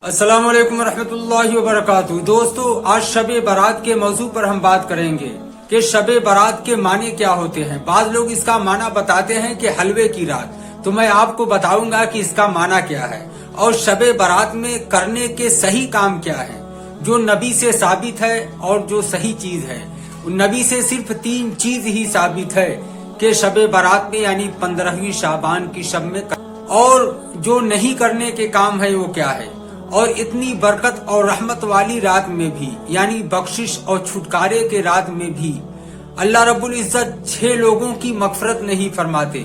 السلام علیکم ورحمۃ اللہ وبرکاتہ۔ دوستو، آج شب برات کے موضوع پر ہم بات کریں گے کہ شب برات کے معنی کیا ہوتے ہیں۔ بعض لوگ اس کا معنی بتاتے ہیں کہ حلوے کی رات، تو میں آپ کو بتاؤں گا کہ اس کا معنی کیا ہے اور شب برات میں کرنے کے صحیح کام کیا ہے جو نبی سے ثابت ہے اور جو صحیح چیز ہے۔ نبی سے صرف 3 چیز ہی ثابت ہے کہ شب برات میں یعنی 15ویں شعبان کی شب میں اور جو نہیں کرنے کے کام ہے وہ کیا ہے۔ اور اتنی برکت اور رحمت والی رات میں بھی یعنی بخشش اور چھٹکارے کے رات میں بھی اللہ رب العزت 6 لوگوں کی مغفرت نہیں فرماتے۔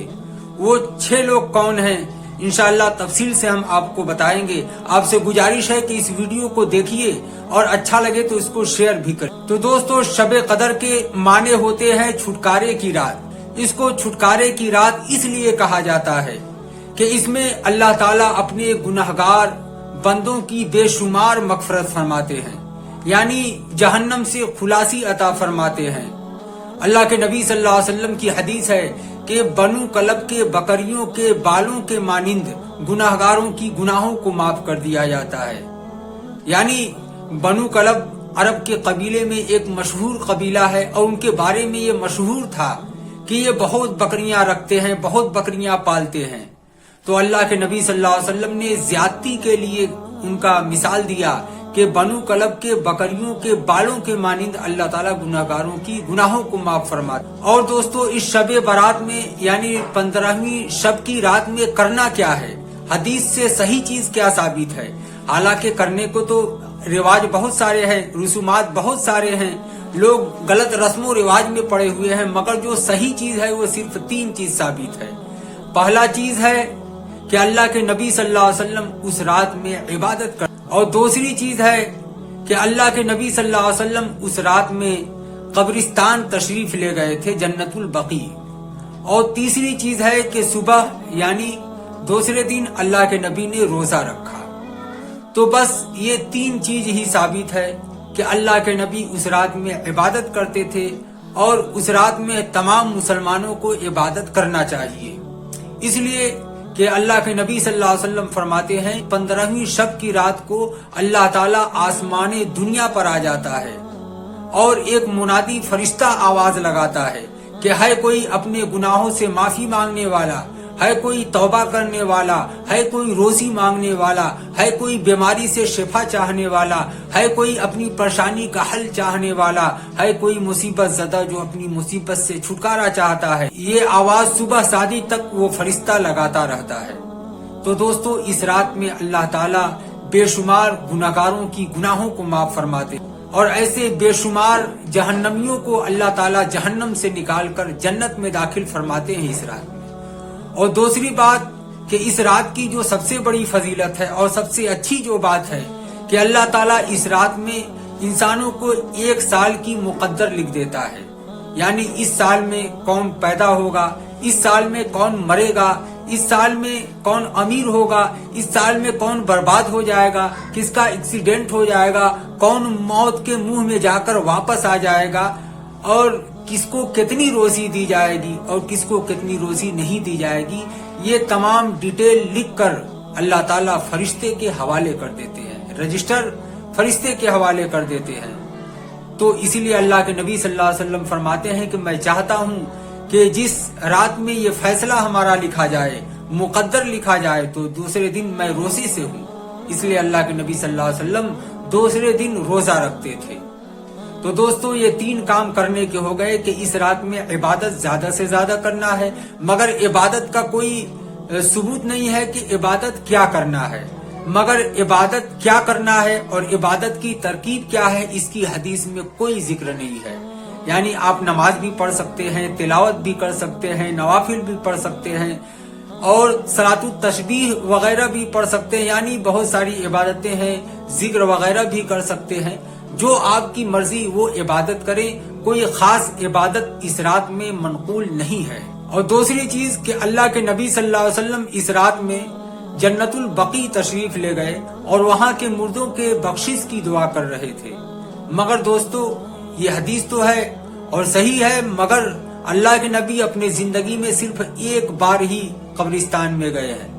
وہ 6 لوگ کون ہیں انشاءاللہ تفصیل سے ہم آپ کو بتائیں گے۔ آپ سے گزارش ہے کہ اس ویڈیو کو دیکھیے اور اچھا لگے تو اس کو شیئر بھی کریں۔ تو دوستو، شب قدر کے معنی ہوتے ہیں چھٹکارے کی رات۔ اس کو چھٹکارے کی رات اس لیے کہا جاتا ہے کہ اس میں اللہ تعالیٰ اپنے گناہگار بندوں کی بے شمار مغفرت فرماتے ہیں، یعنی جہنم سے خلاصی عطا فرماتے ہیں۔ اللہ کے نبی صلی اللہ علیہ وسلم کی حدیث ہے کہ بنو کلب کے بکریوں کے بالوں کے مانند گناہگاروں کی گناہوں کو معاف کر دیا جاتا ہے۔ یعنی بنو کلب عرب کے قبیلے میں ایک مشہور قبیلہ ہے اور ان کے بارے میں یہ مشہور تھا کہ یہ بہت بکریاں رکھتے ہیں، بہت بکریاں پالتے ہیں۔ تو اللہ کے نبی صلی اللہ علیہ وسلم نے زیادتی کے لیے ان کا مثال دیا کہ بنو کلب کے بکریوں کے بالوں کے مانند اللہ تعالیٰ گناہگاروں کی گناہوں کو معاف فرماتا۔ اور دوستو، اس شب برات میں یعنی 15ویں شب کی رات میں کرنا کیا ہے، حدیث سے صحیح چیز کیا ثابت ہے۔ حالانکہ کرنے کو تو رواج بہت سارے ہیں، رسومات بہت سارے ہیں، لوگ غلط رسم و رواج میں پڑے ہوئے ہیں، مگر جو صحیح چیز ہے وہ صرف 3 چیز ثابت ہے۔ پہلا چیز ہے کہ اللہ کے نبی صلی اللہ علیہ وسلم اس رات میں عبادت کر، اور دوسری چیز ہے کہ اللہ کے نبی صلی اللہ علیہ وسلم اس رات میں قبرستان تشریف لے گئے تھے، جنت البقیع۔ اور تیسری چیز ہے کہ صبح یعنی دوسرے دن اللہ کے نبی نے روزہ رکھا۔ تو بس یہ 3 چیز ہی ثابت ہے کہ اللہ کے نبی اس رات میں عبادت کرتے تھے اور اس رات میں تمام مسلمانوں کو عبادت کرنا چاہیے۔ اس لیے کہ اللہ کے نبی صلی اللہ علیہ وسلم فرماتے ہیں 15ویں شب کی رات کو اللہ تعالیٰ آسمان دنیا پر آ جاتا ہے اور ایک منادی فرشتہ آواز لگاتا ہے کہ ہے کوئی اپنے گناہوں سے معافی مانگنے والا، ہے کوئی توبہ کرنے والا، ہے کوئی روزی مانگنے والا، ہے کوئی بیماری سے شفا چاہنے والا، ہے کوئی اپنی پریشانی کا حل چاہنے والا، ہے کوئی مصیبت زدہ جو اپنی مصیبت سے چھٹکارا چاہتا ہے۔ یہ آواز صبح صادق تک وہ فرشتہ لگاتا رہتا ہے۔ تو دوستو، اس رات میں اللہ تعالیٰ بے شمار گناہگاروں کی گناہوں کو معاف فرماتے اور ایسے بے شمار جہنمیوں کو اللہ تعالیٰ جہنم سے نکال کر جنت میں داخل فرماتے ہیں اس رات میں۔ اور دوسری بات کہ اس رات کی جو سب سے بڑی فضیلت ہے اور سب سے اچھی جو بات ہے کہ اللہ تعالیٰ اس رات میں انسانوں کو 1 سال کی مقدر لکھ دیتا ہے، یعنی اس سال میں کون پیدا ہوگا، اس سال میں کون مرے گا، اس سال میں کون امیر ہوگا، اس سال میں کون برباد ہو جائے گا، کس کا ایکسیڈنٹ ہو جائے گا، کون موت کے منہ میں جا کر واپس آ جائے گا، اور کس کو کتنی روزی دی جائے گی اور کس کو کتنی روزی نہیں دی جائے گی، یہ تمام ڈیٹیل لکھ کر اللہ تعالیٰ فرشتے کے حوالے کر دیتے ہیں، رجسٹر فرشتے کے حوالے کر دیتے ہیں۔ تو اسی لیے اللہ کے نبی صلی اللہ علیہ وسلم فرماتے ہیں کہ میں چاہتا ہوں کہ جس رات میں یہ فیصلہ ہمارا لکھا جائے، مقدر لکھا جائے، تو دوسرے دن میں روزے سے ہوں۔ اس لیے اللہ کے نبی صلی اللہ علیہ وسلم دوسرے دن روزہ رکھتے تھے۔ تو دوستو، یہ 3 کام کرنے کے ہو گئے کہ اس رات میں عبادت زیادہ سے زیادہ کرنا ہے، مگر عبادت کا کوئی ثبوت نہیں ہے کہ عبادت کیا کرنا ہے، مگر عبادت کیا کرنا ہے اور عبادت کی ترکیب کیا ہے اس کی حدیث میں کوئی ذکر نہیں ہے۔ یعنی آپ نماز بھی پڑھ سکتے ہیں، تلاوت بھی کر سکتے ہیں، نوافل بھی پڑھ سکتے ہیں اور صلاۃ التسبیح وغیرہ بھی پڑھ سکتے ہیں، یعنی بہت ساری عبادتیں ہیں، ذکر وغیرہ بھی کر سکتے ہیں۔ جو آپ کی مرضی وہ عبادت کریں، کوئی خاص عبادت اس رات میں منقول نہیں ہے۔ اور دوسری چیز کہ اللہ کے نبی صلی اللہ علیہ وسلم اس رات میں جنت البقیع تشریف لے گئے اور وہاں کے مردوں کے بخشش کی دعا کر رہے تھے۔ مگر دوستو، یہ حدیث تو ہے اور صحیح ہے، مگر اللہ کے نبی اپنے زندگی میں صرف 1 بار ہی قبرستان میں گئے ہیں۔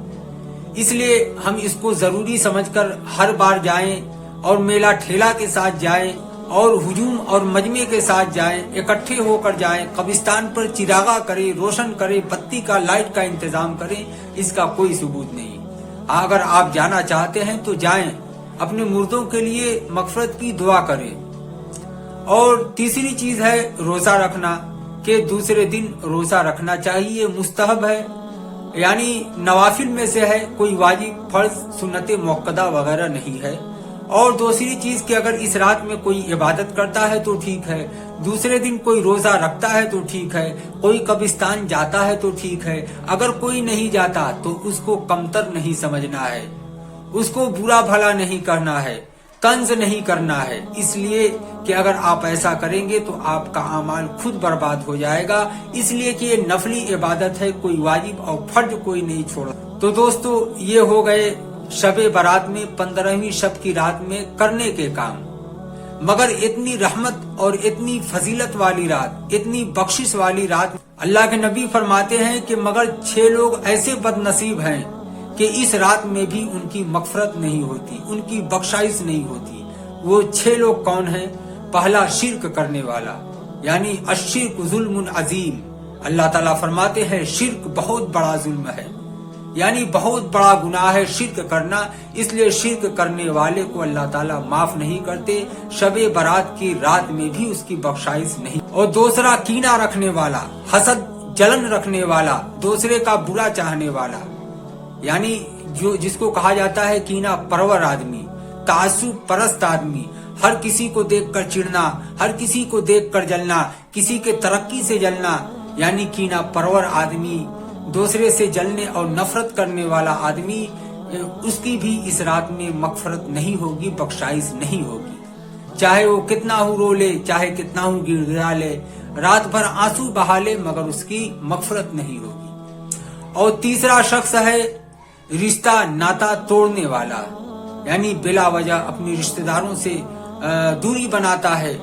इसलिए हम इसको जरूरी समझकर हर बार जाएं और मेला ठेला के साथ जाएं और हुजूम और मजमे के साथ जाएं, इकट्ठे होकर जाएं, कब्रिस्तान पर चिरागा करें, रोशन करें, बत्ती का लाइट का इंतजाम करें, इसका कोई सबूत नहीं। अगर आप जाना चाहते हैं तो जाएं, अपने मुर्दों के लिए मगफरत की दुआ करें। और तीसरी चीज है रोजा रखना, कि दूसरे दिन रोजा रखना चाहिए, मुस्तहब है, यानी नवाफिल में से है, कोई वाजिब फर्ज सुन्नत मुअक्कदा वगैरह नहीं है। और दूसरी चीज कि अगर इस रात में कोई इबादत करता है तो ठीक है, दूसरे दिन कोई रोजा रखता है तो ठीक है, कोई कब्रिस्तान जाता है तो ठीक है। अगर कोई नहीं जाता तो उसको कमतर नहीं समझना है, उसको बुरा भला नहीं करना है, तंज नहीं करना है, इसलिए कि अगर आप ऐसा करेंगे तो आपका अमाल खुद बर्बाद हो जाएगा। इसलिए कि ये नफली इबादत है, कोई वाजिब और फर्ज कोई नहीं छोड़ा। तो दोस्तों, ये हो गए शबे बारात में 15वीं शब की रात में करने के काम। मगर इतनी रहमत और इतनी फजीलत वाली रात, इतनी बख्शिश वाली रात, अल्लाह के नबी फरमाते हैं कि मगर 6 लोग ऐसे बदनसीब हैं कि इस रात में भी उनकी मगफरत नहीं होती, उनकी बख्शाइश नहीं होती। वो 6 लोग कौन हैं? पहला, शिर्क करने वाला, यानी अश्शिर्क जुल्मुन अजीम। अल्लाह ताला फरमाते हैं शिर्क बहुत बड़ा जुल्म है, यानी बहुत बड़ा गुनाह है शिर्क करना। इसलिए शिर्क करने वाले को अल्लाह ताला माफ नहीं करते, शबे बारात की रात में भी उसकी बख्शाइश नहीं। और दूसरा, कीना रखने वाला, हसद जलन रखने वाला, दूसरे का बुरा चाहने वाला, यानी जो जिसको कहा जाता है कीना परवर आदमी, तासुब परस्त आदमी, हर किसी को देखकर चिढ़ना, हर किसी को देखकर जलना, किसी के तरक्की से जलना, यानी कीना परवर आदमी, दूसरे से जलने और नफरत करने वाला आदमी, उसकी भी इस रात में मगफरत नहीं होगी, बख्शाइश नहीं होगी। चाहे वो कितना हो रो ले, चाहे कितना हो गिड़गिड़ा ले, रात भर आंसू बहा ले, मगर उसकी मगफरत नहीं होगी। और तीसरा शख्स है रिश्ता नाता तोड़ने वाला, यानी बिला वजह अपने रिश्तेदारों से दूरी बनाता है,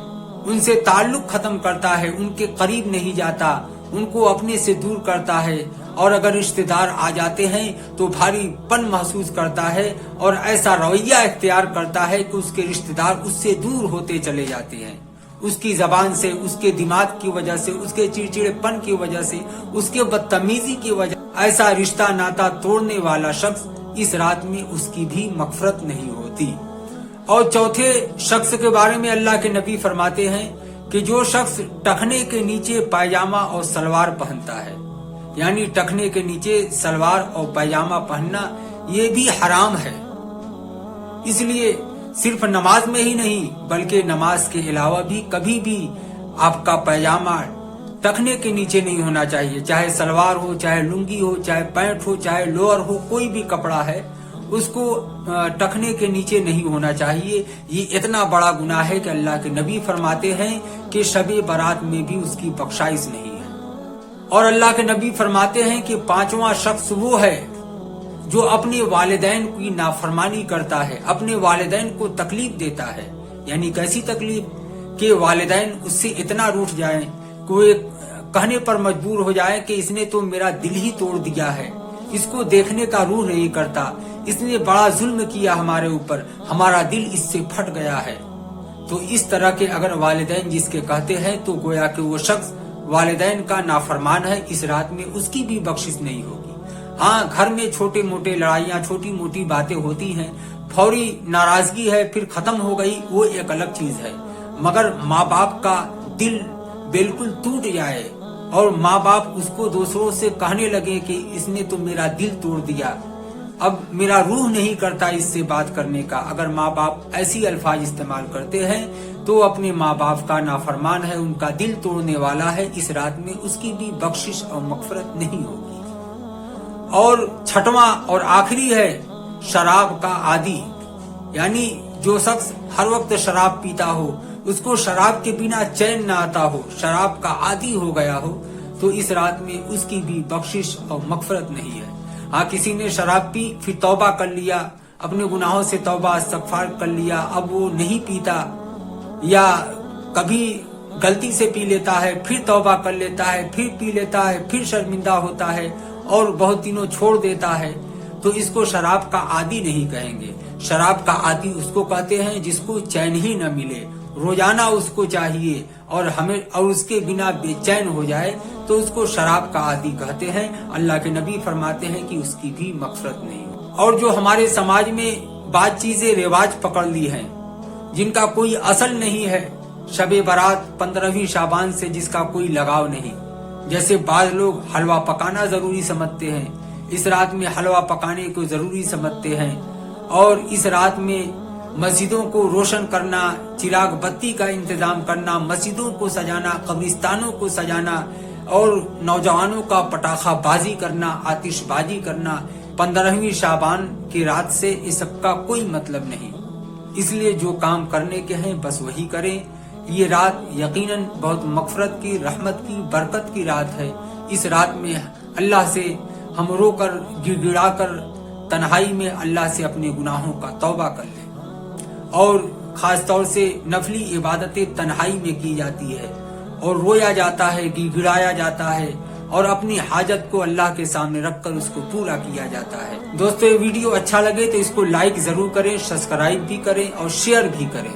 उनसे ताल्लुक खत्म करता है, उनके करीब नहीं जाता, उनको अपने से दूर करता है। और अगर रिश्तेदार आ जाते हैं तो भारीपन महसूस करता है और ऐसा रवैया इख्तियार करता है कि उसके रिश्तेदार उससे दूर होते चले जाते हैं, उसकी जबान से, उसके दिमाग की वजह से, उसके चिड़चिड़ेपन की वजह से, उसके बदतमीजी की वजह। ऐसा रिश्ता नाता तोड़ने वाला शख्स इस रात में उसकी भी मगफरत नहीं होती। और चौथे शख्स के बारे में अल्लाह के नबी फरमाते हैं कि जो शख्स टखने के नीचे पायजामा और सलवार पहनता है, यानी टखने के नीचे सलवार और पायजामा पहनना ये भी हराम है। इसलिए सिर्फ नमाज में ही नहीं बल्कि नमाज के अलावा भी कभी भी आपका पायजामा टखने के नीचे नहीं होना चाहिए, चाहे सलवार हो, चाहे लुंगी हो, चाहे पैंट हो, चाहे लोअर हो, कोई भी कपड़ा है उसको टखने के नीचे नहीं होना चाहिए। ये इतना बड़ा गुनाह है कि अल्लाह के नबी फरमाते हैं कि शबे बारात में भी उसकी बख्शाइश नहीं है। और अल्लाह के नबी फरमाते हैं कि 5वां शख्स वो है जो अपने वालिदैन की नाफरमानी करता है, अपने वालिदैन को तकलीफ देता है। यानी कैसी तकलीफ कि वालिदैन उससे इतना रूठ जाएं कि वो कहने पर मजबूर हो जाए कि इसने तो मेरा दिल ही तोड़ दिया है, इसको देखने का रूह नहीं करता, इसने बड़ा जुल्म किया हमारे ऊपर, हमारा दिल इससे फट गया है। तो इस तरह के अगर वालिदैन जिसके कहते हैं तो गोया कि वो शख्स वालिदैन का नाफरमान है, इस रात में उसकी भी बख्शिश नहीं होगी। हाँ, घर में छोटे मोटे लड़ाइयाँ, छोटी मोटी बातें होती हैं, फौरी नाराजगी है फिर खत्म हो गई, वो एक अलग चीज है। मगर माँ बाप का दिल बिल्कुल टूट जाए और माँ बाप उसको दूसरों से कहने लगे कि इसने तो मेरा दिल तोड़ दिया, अब मेरा रूह नहीं करता इससे बात करने का, अगर माँ बाप ऐसी अल्फाज इस्तेमाल करते हैं तो अपने माँ बाप का नाफरमान है, उनका दिल तोड़ने वाला है, इस रात में उसकी भी बख्शिश और मगफरत नहीं होगी। और छठवां और आखिरी है शराब का आदी, यानी जो शख्स हर वक्त शराब पीता हो, उसको शराब के बिना चैन न आता हो, शराब का आदी हो गया हो, तो इस रात में उसकी भी बख्शिश और मगफरत नहीं है। हाँ, किसी ने शराब पी फिर तौबा कर लिया, अपने गुनाहों से तौबा इस्तगफार कर लिया, अब वो नहीं पीता, या कभी गलती से पी लेता है फिर तौबा कर लेता है, फिर पी लेता है, फिर शर्मिंदा होता है और बहुत दिनों छोड़ देता है, तो इसको शराब का आदी नहीं कहेंगे। शराब का आदी उसको कहते हैं जिसको चैन ही न मिले, रोजाना उसको चाहिए और उसके बिना बेचैन हो जाए तो उसको शराब का आदी कहते हैं। अल्लाह के नबी फरमाते हैं कि उसकी भी मग़फ़िरत नहीं। और जो हमारे समाज में बात चीजें रिवाज पकड़ ली हैं, जिनका कोई असल नहीं है, शबे बारात 15वीं शाबान से जिसका कोई लगाव नहीं। जैसे बाज लोग हलवा पकाना जरूरी समझते हैं, इस रात में हलवा पकाने को जरूरी समझते हैं, और इस रात में मस्जिदों को रोशन करना, चिराग बत्ती का इंतजाम करना, मस्जिदों को सजाना, कब्रिस्तानों को सजाना और नौजवानों का पटाखा बाजी करना, आतिशबाजी करना 15वीं शाबान की रात से इस सब का कोई मतलब नहीं। इसलिए जो काम करने के हैं बस वही करें। ये रात यकीनन बहुत मग़फ़िरत की, रहमत की, बरकत की रात है। इस रात में अल्लाह से हम रोकर गिड़गिड़ा कर तन्हाई में अल्लाह से अपने गुनाहों का तौबा कर लें। और खास तौर से नफली इबादतें तन्हाई में की जाती है और रोया जाता है, गिड़गिड़ाया जाता है और अपनी हाजत को अल्लाह के सामने रखकर उसको पूरा किया जाता है। दोस्तों, ये वीडियो अच्छा लगे तो इसको लाइक जरूर करें, सब्सक्राइब भी करें और शेयर भी करें।